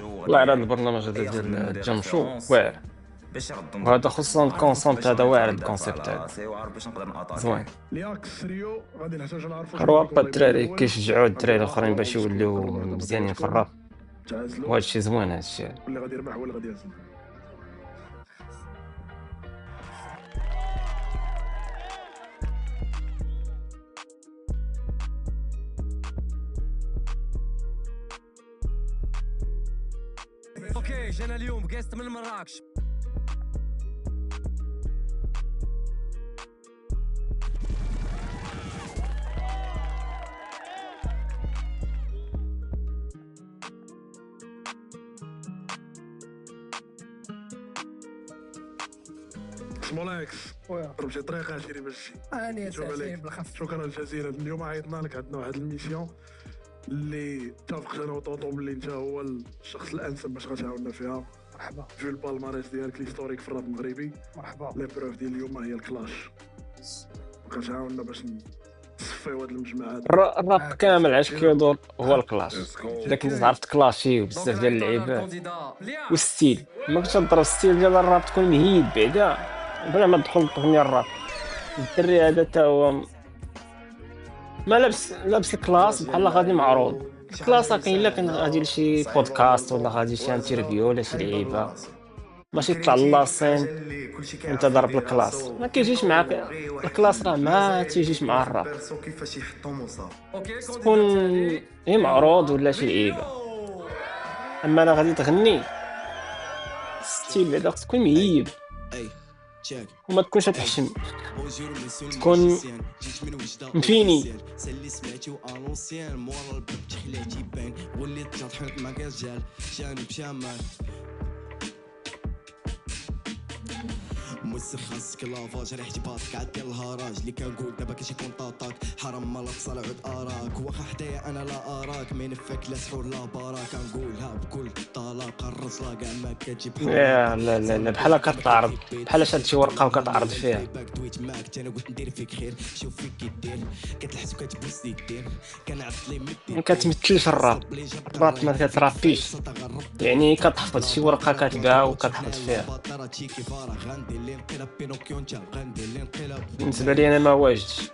والله على هذا البرنامج هذا ديال الجام شو واعر، باش يردهم وهذا خصوصا الكونسونت هذا واعر، الكونسيبت هذا سيوار باش نقدر ناتاكي زوين. لياكس ريو غادي نحتاج نعرفوا خروات الدراري كيشجعوا الدراري الاخرين باش يوليو مزيانين في الراب، تعازلوا وهذا الشيء زوين. هذا الشيء واللي غادي يربح هو اللي غادي يهزم. اوكي جانا اليوم جيست من مراكش. سمولاكس ضرب شي طريقه عشيري باش اني شوف عليك. تاثير بالخف. شكرا جزيلا. اليوم عيطنا لك، عندنا واحد الميسيون اللي اتفقت انا وطوطو بلي انت هو الشخص الانسب باش غتعاوننا فيها. مرحبا في البالماريس ديالك الهيستوريك في الراب المغربي، مرحبا. لي بروف ديال اليوم هي الكلاش، وكتعاوننا باش نصفيو هاد المجموعات. الراب كامل عاش كيدور هو الكلاش. اذا كنت تعرف تكلاشي وبزاف ديال اللعيبات والستيل، ما كنتش تضرب الستيل ديال الراب تكون مهيد بعدا بلا ما تدخل تغني الراب. الدري هذا تا هو ما لابس الكلاس بحال غادي معروض. الكلاس كاين الا كان غادي لشي بودكاست ولا غادي شي انترفيو ولا شي لعيبه، ماشي يطلع لاسين انت ضرب الكلاس. ما كيجيش معاك الكلاس، راه ما تيجيش مع الراب. كيفاش يحطهم وصافي. تكون هي معروض ولا شي لعيبه، اما انا غادي تغني ستيل بعدا خص تكون مهيب وما تكونش تحشم، تكون مفيني. موسخ خاصك لافاج ريحتي باطك عاد الهراج اللي كنقول دابا كاش يكون طاطاك حرام ما لفصل عود اراك واخا حدايا انا لا اراك ما ينفك لا سحور لا باراك كنقولها بكل طلاقه الرزله كاع ما كتجيب لا لا لا لا، بحال كتعرض، بحال شاد شي ورقه وكتعرض فيها. دويت معاك انا قلت ندير فيك خير شوف فيك كيدير كتلحس وكتبوس يدير كنعط لي ما كتمثلش الراب ما كترابيش، يعني كتحفظ شي ورقه كتباع وكتحفظ فيها. بالنسبه لي انا ما واجدش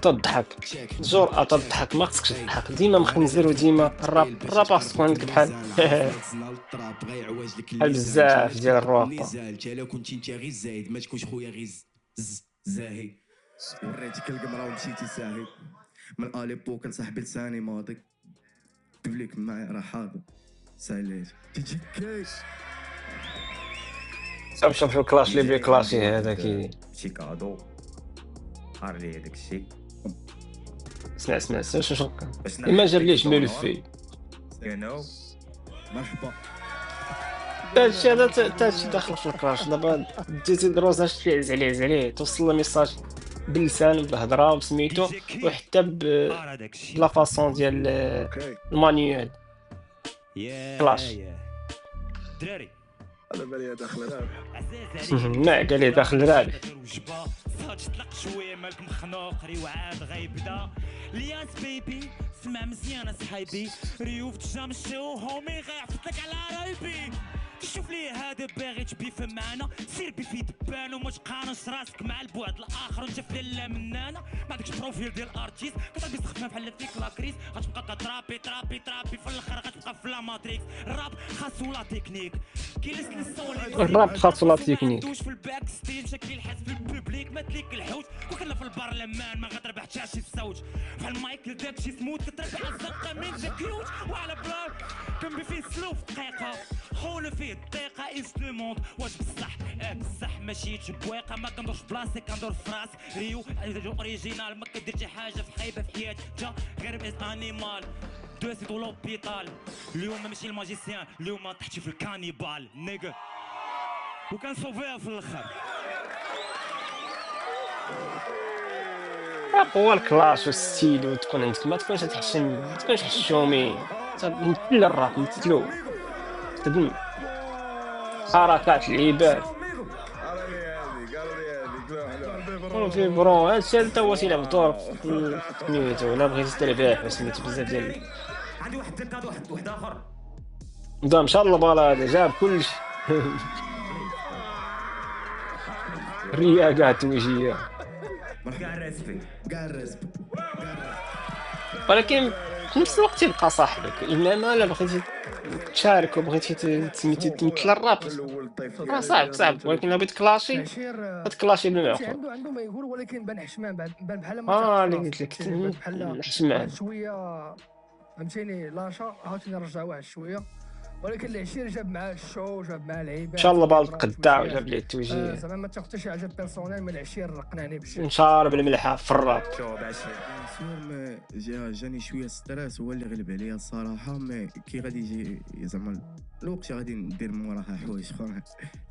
تضحك جرأة تضحك، ما خصكش تضحك ديما مخنزر، وديما الراب خص تكون عندك بحال بزاف ديال الرواقه. كنتي انت غير زايد ما تكونش خويا غير زاهي وريتك القمره ومشيتي ساهي من اليبوك لصاحبي لساني ماضي تبليك معايا راه حاضر ساليت تجي كاش. شوف الكلاش اللي بيه كلاشي هذا كي شي كادو عارلي هذاك الشيء. اسمع شو ما جابليش ملفي مرحبا. هادشي هذا تاشي داخل في الكلاش. دابا ديتي دروزاج تعز عليه توصل له ميساج باللسان بالهضره وسميتو، وحتى بلا فاصون ديال المانيوال كلاش. دراري على بالي داخل رابح ما قال لي داخل رابح تطلق شويه مالك مخنوق ريوعاد غيبدا الياس بيبي سمع مزيان اصحابي ريوف تجامشو هومي غيعفتلك على رايبي. شوف لي هذا باغي تبيفهم معنا سير بيفي دبان وما تقارنش راسك مع البعد الاخر وانت في لا منانا ما عندكش بروفيل ديال ارتيست كتبي تخدم بحال فيك لاكريس غتبقى ترابي في الاخر غتبقى في لا ماتريكس. الراب خاصو لا تكنيك كيلس للصول الراب خاصو لا تكنيك دوش في الباك ستيج شكل الحس في البوبليك ما تليك الحوت وكنا في البرلمان ما غتربح حتى شي الصوت بحال مايكل داك شي سموت كتربح الزقه من ذا كيوت وعلى بلاك كنبي فيه سلوف دقيقه حول فيه الدقيقه لو موند واش بصح بصح ماشي تبويقه ما كندورش بلاصتي كندور في راسي ريو اوريجينال ما كدير شي حاجه في خايبه في حياتي جا غير بيس انيمال دو سي دو لوبيتال اليوم ماشي الماجيسيان اليوم طحتي في الكانيبال نيغا وكنصوفيها في الاخر. هو الكلاش والستيل وتكون عندك ما تكونش تحشم، ما تكونش حشومي مثل الراب مثلو تخدم حركات العباد في برون هادشي حتى هو تيلعب دور في سميتو الا بغيتي تربح سميتو بزاف ديال عندي واحد الدرك هذا واحد اخر بدا مشى للبالا هذا جاب كلشي الريا كاع التويجيه كاع الريسبي كاع الرزق ولكن في نفس الوقت يبقى صاحبك انما الا بغيتي تشارك وبغيتي سميتي تمثل الراب راه صعب ولكن الا بغيت كلاشي العشير غتكلاشي فهمتي بالمعقول عنده ما يقول، ولكن بان حشمان، بان بحال ما اللي تاخدش قلت لك راسو، بان بحال الحشمان واحد شويه فهمتيني لاشا، عاوتاني رجع واحد شويه. ولكن العشير جاب معاه الشو، جاب معاه العيبات، ان شاء الله جاب بال معاه تقدع التوجيهات. وجاب ليه التوجيه زعما ما تاخذ حتى شي حاجه بيرسونيل من العشير، قنعني بشي. نشارب الملحه في الراب شوف عشير سور ما جاني شويه ستريس هو اللي غلب عليا الصراحه، مي كي غادي يجي زعما الوقت غادي ندير موراها حوايج اخرين.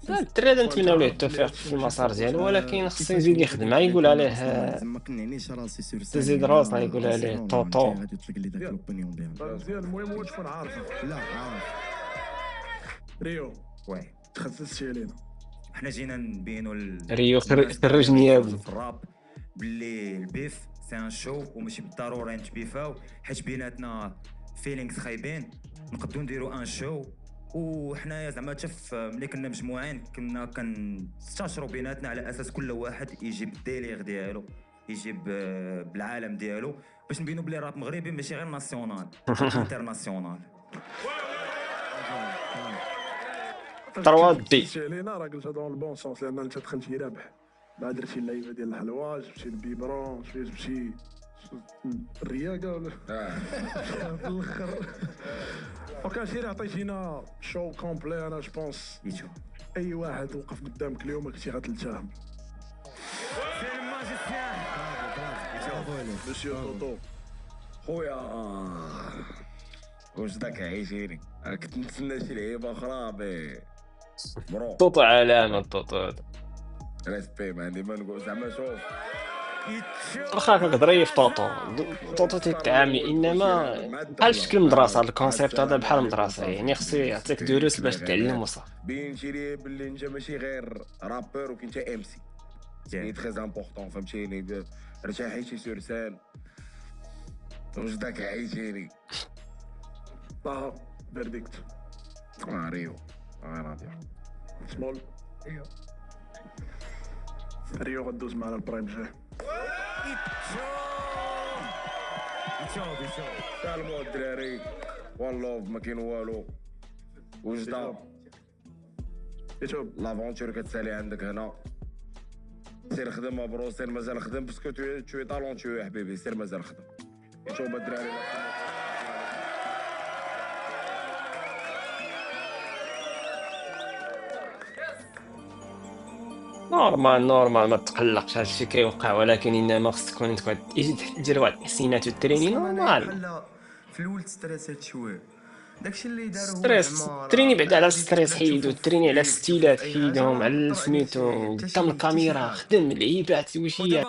الدري هذا نتمنى له التوفيق في المسار ديالو ولكن خصو يزيد يخدم يقول عليه ما قنعنيش راسي سور تزيد راسنا يقول عليه طوطو غادي يطلق لي داك لوبينيون ديالو. مزيان. المهم هو تكون عارف لا عارف ريو وي تخصصتي علينا. حنا جينا نبينوا ريو خرج نيابو في الراب باللي البيف سي ان شو وماشي بالضروري نتبيفاو، حيت بيناتنا فيلينغز خايبين نقدروا نديروا ان شو. وحنايا زعما ملي كنا مجموعين كنا كنستشروا بيناتنا على اساس كل واحد يجيب الديليغ ديالو، يجيب بالعالم ديالو باش نبينوا بلي الراب مغربي ماشي غير ناسيونال انترناسيونال. تروا دي تخصصتي علينا راه قلتها دون البون سونس، لان انت دخلتي رابح بعد درتي اللعيبه ديال الحلوى، جبتي البيبرون، جبتي الرياقه ولا في الاخر. وكان شي عطيتينا شو كومبلي. انا جوبونس يتو اي واحد وقف قدامك اليوم كنتي غتلتهم. مسيو طوطو خويا واش داك عيشيني كنت نتسنى شي لعيبه اخرى برو طوطو علامه طوطو هذا ريسبي ما عندي ما نقول زعما شوف واخا كضريف طوطو تيتعامل انما بحال شكل مدرسه. هذا الكونسيبت هذا بحال مدرسه يعني خصو يعطيك دروس باش تعلم وصافي. بينتي لي باللي انت ماشي غير رابور وكنت انت ام سي سي تري امبورطون فهمتيني ارتاحيتي سور سان واش داك عيشيني طه فيرديكت ريو راضي سمول. ريو غدوز معنا البرايم جاي. سالموا الدراري والله ما كاين والو وجده يوتيوب لافونتور كتسالي عندك هنا. سير خدم برو، سير مازال خدم باسكو تو طالونتيو يا حبيبي، سير مازال خدم. شوف الدراري نورمال ما تقلقش، هادشي كيوقع ولكن انما خصك تكون انت دير واحد التحسينات والترينين نورمال. بحال في الاول ستريسات شويه، داكشي اللي داروا هو ستريس زعما تريني بعد على الستريس حيدو، تريني على الستيلات حيدهم، على سميتو قدام الكاميرا خدم العيبات وشي